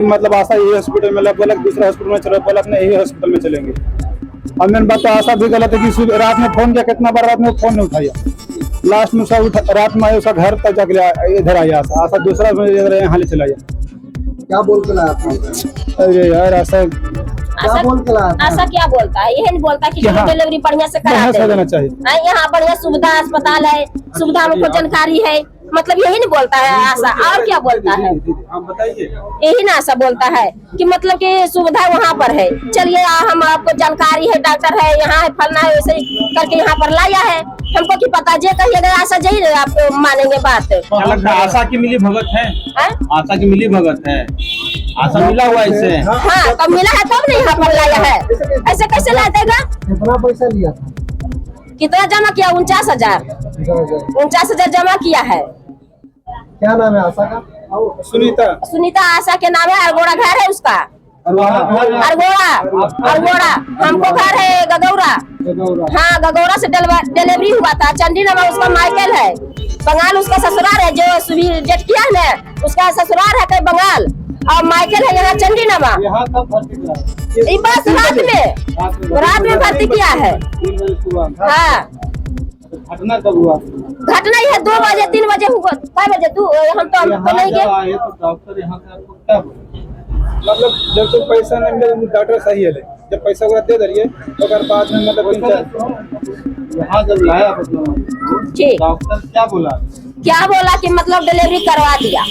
मतलब आशा यही हॉस्पिटल में बोला दूसरे हॉस्पिटल में चलो, बोला नहीं यही हॉस्पिटल में चलेंगे। और मेन बात तो आशा भी गलत है कि रात में फोन किया, कितना बार रात में फोन नहीं उठाया। लास्ट में उसका रात में आया, उसका घर तक जाके इधर आया आशा दूसरा यहाँ ले चला गया। क्या बोल के लाया? अरे यार आशा क्या बोल के लाया? ऐसा क्या बोलता है? यही नहीं बोलता कि डिलीवरी बढ़िया से करा देना चाहिए, यहाँ बढ़िया सुविधा अस्पताल है, सुविधा हमको जानकारी है, मतलब यही नहीं बोलता है आशा। और क्या बोलता है? आप बताइए। यही ना आशा बोलता है कि मतलब कि सुविधा वहाँ पर है, चलिए हम आपको जानकारी है, डॉक्टर है, यहाँ है, फलना है, वैसे करके यहाँ पर लाया है। हमको की पता जे कहिएगा आशा जही आप मानेंगे बात। आशा की मिली भगत है, आशा की मिली भगत है, आशा मिला हुआ इसे। हाँ तब मिला है तब नहीं यहाँ पर लाया है, ऐसे कैसे ला देगा? कितना पैसा लिया था? कितना जमा किया? 49,000 49,000 जमा किया है। क्या नाम है आशा का? सुनीता आशा के नाम है। अरगोड़ा घर है उसका, अरगोड़ा। हमको घर है गगौरा। हाँ गगौरा से डिलीवरी हुआ था। चंडीगढ़ उसका माइकल है, बंगाल उसका ससुराल है। जो सुबह डेट किया है ना, उसका ससुराल है कहीं बंगाल, और माइकल है यहाँ चंडीगढ़। बस रात में भर्ती किया है। हाँ घटना कब हुआ? घटना ही है 2 बजे 3 बजे हुआ। 5 बजे तू हम तो नहीं गए। डॉक्टर यहाँ से आपको क्या मतलब जब तक पैसा नहीं मिले डॉक्टर सही है, जब पैसा वगैरह दे दिए तो अगर बाद में मतलब यहाँ जब लाया डॉक्टर क्या बोला कि मतलब डिलीवरी करवा दिया।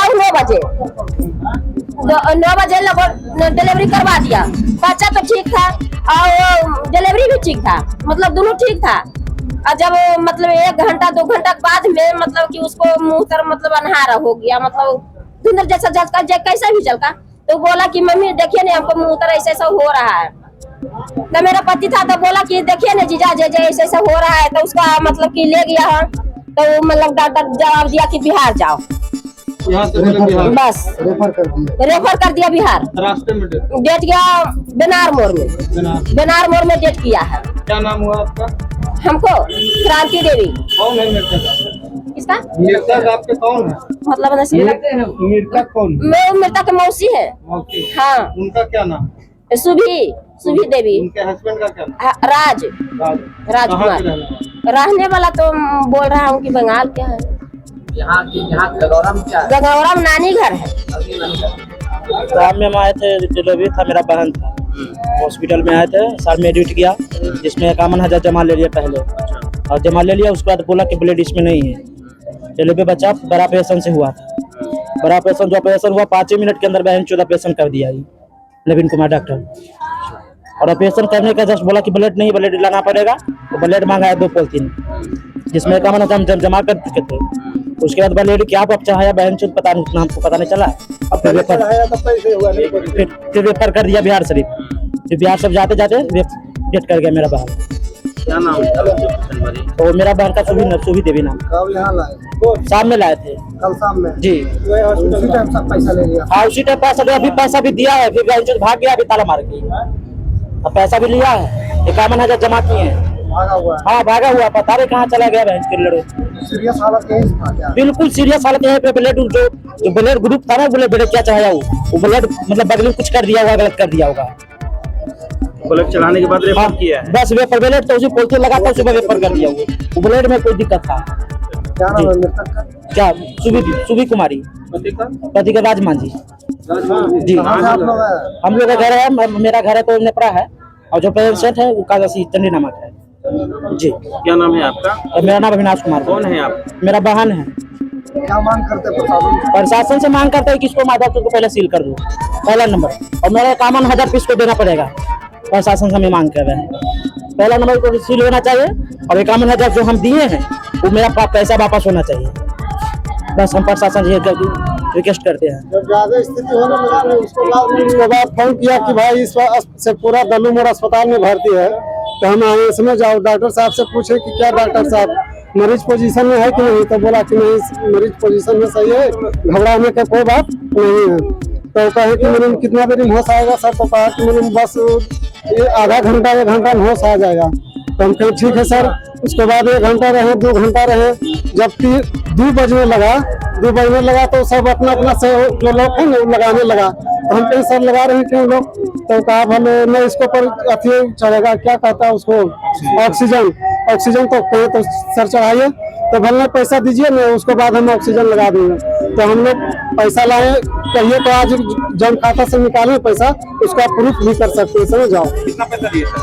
9 बजे 9 बजे डिलीवरी करवा दिया। बच्चा तो ठीक था और डिलीवरी भी ठीक था, मतलब दोनों ठीक था। और जब मतलब 1 घंटा 2 घंटा बाद में मतलब कि उसको मुंह तर मतलब अनहारा हो गया, मतलब धुंधर जैसा झलका कैसा भी झलका, तो बोला कि मम्मी देखिए ना हमको मुंह तर ऐसा हो रहा है। तो मेरा पति था तो बोला कि देखिए ना जीजा जे ऐसा हो रहा है। तो उसका मतलब कि ले गया है, तो मतलब डॉक्टर जवाब दिया कि बिहार जाओ। बस रेफर कर दिया बिहार। रास्ते में डेट गया बेनार मोड़ में डेट किया है। क्या नाम हुआ आपका? हमको क्रांति देवी। कौन है मृतक? किसका मृतक? आपके कौन है? मतलब मृतक कौन? मृतक की मौसी है। हाँ उनका क्या नाम? सुभी देवी। उनके हस्बैंड का क्या नाम? राजकुमार। रहने वाला तो बोल रहा हूँ कि बंगाल क्या है। यहाँ गगौरा में नानी घर है। शाम में हम आए थे, डिलीवरी था, मेरा बहन था, हॉस्पिटल में आए थे। सर में एडमिट किया, जिसमें 51,000 जमा ले लिया पहले, और जमा ले लिया। उसके बाद बोला कि ब्लड इसमें नहीं है। डिलीवरी बच्चा बड़ा ऑपरेशन से हुआ था। बड़ा ऑपरेशन जो ऑपरेशन हुआ 5 मिनट के अंदर बहन 14 ऑपरेशन कर दिया नवीन कुमार डॉक्टर। और ऑपरेशन करने का जस्ट बोला कि ब्लड नहीं, ब्लड लाना पड़ेगा। तो ब्लड मांगा है 2 पॉलिथीन, जिसमें 51,000 जमा कर चुके थे। उसके बाद ब्लड क्या आप चाहे बहन चुत पता नहीं, हमको पता नहीं चला। अब फिर रेफर कर दिया बिहार शरीफ। फिर बिहार शरीफ जाते जाते डेट कर गया मेरा बहन। क्या नाम है? तो मेरा बहन का सुभी देवी नाम। कब यहाँ लाए? शाम में लाए थे। कल शाम में जी। उसी टाइम सब पैसा ले लिया? हाँ उसी टाइम पैसा, अभी पैसा भी दिया है। फिर बहन चुत भाग गया, अभी ताला मार के। अब पैसा भी लिया है, 51,000 जमा किए हैं। भागा हुआ है? हाँ भागा हुआ, पता नहीं कहाँ चला गया बहन के लड़ो। सीरियस हालत यही था क्या? बिल्कुल सीरियस हालत है। पे ब्लड जो ब्लड ग्रुप था ना, ब्लड क्या चाहा वो ब्लड मतलब बगल में कुछ कर दिया होगा, गलत कर दिया होगा। ब्लड चलाने के बाद रेफर किया है। बस वेपर ब्लड तो उसी पोलथीन लगा था, उसी में वेपर कर दिया वो ब्लड में कोई दिक्कत था। क्या नाम है मृतक का? क्या? सुभी कुमारी। पति का राजमान जी। जी कहाँ से आप लोग आए? हम लोग का घर है, मेरा घर है तो नेपरा है, और जो पेशेंट है वो कागसी चंडी नमक है। जी। क्या नाम है आपका? और मेरा नाम अविनाश कुमार। कौन है आप? मेरा बहन है। क्या मांग करते प्रशासन? प्रशासन से मांग करते हैं कि इसको माधव को पहले सील कर दो, पहला नंबर। और मेरा 51,000 पीस को देना पड़ेगा। प्रशासन से हमें मांग कर रहे हैं, पहला नंबर को सील होना चाहिए, और 51,000 जो हम दिए हैं वो मेरा पैसा वापस होना चाहिए। बस हम प्रशासन से रिक्वेस्ट करते हैं। जब ज्यादा स्थिति होने लगा उसको बाद फोन किया कि भाई इस से पूरा दल्लू मोड़ अस्पताल में भर्ती है, तो हम आए इसमें जाओ डॉक्टर साहब से पूछे कि क्या डॉक्टर साहब मरीज पोजीशन में है कि नहीं, तो बोला कि नहीं मरीज पोजीशन में सही है, घबराने का कोई बात नहीं है। तो कहे कि मैंने कितना देरी में होश आएगा सर, तो कहा कि मैंने बस आधा घंटा 1 घंटा में होश आ जाएगा। तो हम कहे ठीक है सर। उसके बाद 1 घंटा रहे, 2 घंटा रहे, जब 2 बजने लगा तो सब अपना अपना से जो लोग है ना लगाने लगा। तो हम कहीं सर लगा रहे हैं क्यों लोग? तो कहा भले नहीं इसको पर अथी चढ़ेगा, क्या कहता है उसको, ऑक्सीजन तो कहे तो सर चढ़ाइए, तो भले पैसा दीजिए ना, उसके बाद हम ऑक्सीजन लगा देंगे। तो हम लोग पैसा लाए, कहिए तो आज जन खाता से निकालें पैसा, उसका प्रूफ भी कर सकते हैं, समझ जाओ। कितना पैसा दिए सर?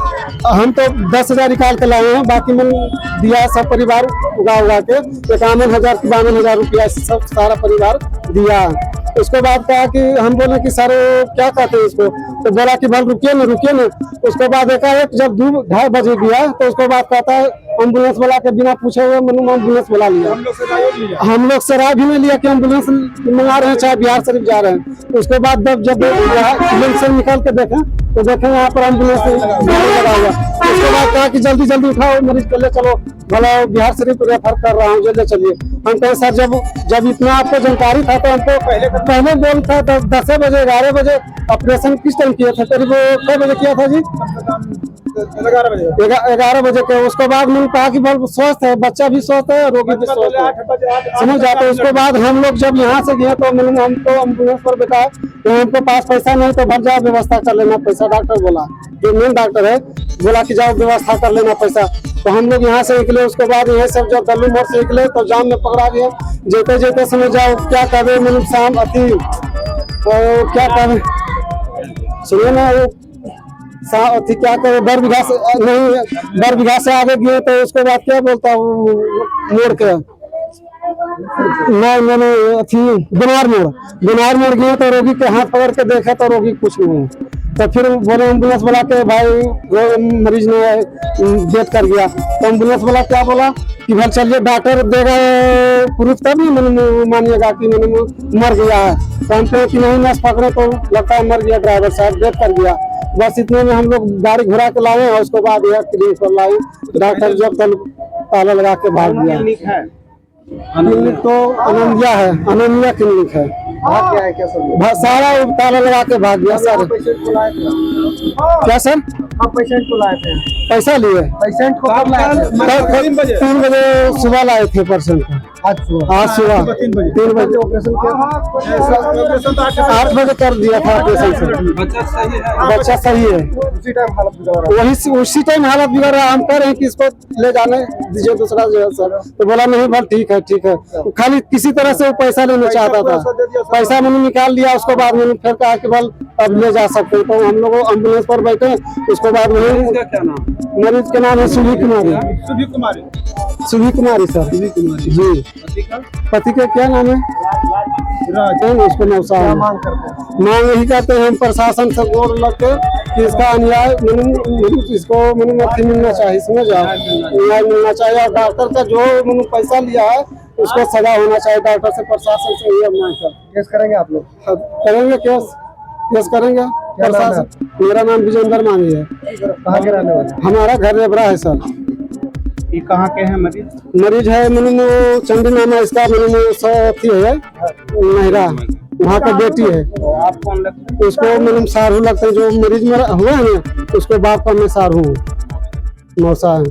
हम तो 10,000 निकाल के लाए हैं, बाकी मैंने दिया सब परिवार उगा के 51,000 52,000 रुपया सब सारा परिवार दिया। उसके बाद कहा कि हम बोले कि सर क्या कहते हैं इसको, तो बोला कि भाई रुकिए ना। उसके बाद एकाएक जब 2-2:30 बजे गया तो उसके बाद कहता है एम्बुलेंस वाला के बिना पूछे हुए मैंने एम्बुलेंस बुला लिया। हम लोग से राय भी नहीं लिया कि एम्बुलेंस मंगा रहे हैं, चाहे बिहार शरीफ जा रहे हैं। उसके बाद जब एम्बुलेंस से निकल के देखें तो देखें वहाँ पर एम्बुलेंस लगा हुआ। उसके बाद कहा कि जल्दी उठाओ मरीज को ले चलो, भला बिहार शरीफ रेफर कर रहा हूँ, जल्दी चलिए। हम कहें सर जब इतना आपको जानकारी था तो हमको पहले बोल था 10 बजे 11 बजे ऑपरेशन किस टाइम किया था? करीब कै बजे किया था जी? 11 बजे के। उसके बाद मैंने कहा कि बहुत स्वस्थ है, बच्चा भी स्वस्थ है, रोगी भी स्वस्थ है, समझ जाते। उसके बाद हम लोग जब यहाँ से गए तो मैंने हमको एम्बुलेंस पर बताया तो हमको पास पैसा नहीं, तो भर जाओ व्यवस्था कर लेना पैसा। डॉक्टर बोला, जो मेन डॉक्टर है, बोला कि जाओ व्यवस्था कर लेना पैसा। तो हम लोग यहाँ से निकले। उसके बाद ये सब जब दल्लू मोड़ से निकले तो जाम में पकड़ा गया। जेते समझ जाओ क्या कहते मैंने शाम अति क्या कहते सुनिए ना, वो अति क्या करे बरबीघा से आगे गए तो उसके बाद क्या बोलता हूँ मोड़ के नहीं मैंने अथी बिनार मोड़ गए तो रोगी के हाथ पकड़ के देखा तो रोगी कुछ नहीं है। तो फिर बोले एम्बुलेंस वाला के भाई मरीज ने डेथ कर गया। तो एम्बुलेंस वाला क्या बोला कि भाई चलिए डॉक्टर देगा प्रूफ तभी मैंने मानिएगा कि मैंने मर गया है। तो हम कहे कि नहीं नस पकड़े तो लगता है मर गया, ड्राइवर साहब डेथ कर गया। बस इतने में हम लोग गाड़ी घुरा के लाए और उसके बाद यह क्लिनिक पर लाए। डॉक्टर जब तक ताला लगा के भाग गया। क्लिनिक तो अनन्या क्लिनिक है। सारा ताला लगा के भाग गया सर। क्या सर? अब पेशेंट को लाए थे, पैसा लिए? पेशेंट को कब लाए थे? 3 बजे सुबह लाए थे पेशेंट को। आज सुबह 3 बजे ऑपरेशन किया। 8 बजे कर दिया था ऑपरेशन से। बच्चा सही है। उसी टाइम हालत बिगड़ रहा है। हम कह रहे हैं कि इसको ले जाने दीजिए दूसरा जगह सर। तो बोला नहीं भाई ठीक है। खाली किसी तरह से वो पैसा लेना चाहता था। पैसा मैंने निकाल लिया। उसके बाद मैंने फिर कहा कि भाई अब ले जा सकते। तो हम लोग एम्बुलेंस पर बैठे। उसके बाद मरीज का नाम है सुभी कुमारी सर जी। पति का क्या नाम है? उसको मांग यही करते हैं हम प्रशासन से गोर लग के कि इसका अन्याय इसको माफी मिलना चाहिए, समझ जाओ, न्याय मिलना चाहिए। और डॉक्टर का जो मैंने पैसा लिया है उसको सजा होना चाहिए। डॉक्टर से प्रशासन से ये मांग कर केस करेंगे आप लोग? करेंगे केस करेंगे प्रशासन। मेरा नाम विजेंद्र मांगी है। कहाँ के रहने वाले? हमारा घर रेबरा है सर। ये कहाँ के हैं मरीज है मैंने चंडी नाम है इसका। मैंने है महिला, वहाँ का बेटी है। आप कौन लगते हैं? उसको मैंने सारू लगता है। जो मरीज हुआ है ना उसको बाप का मैं सारू हूँ, मौसा है।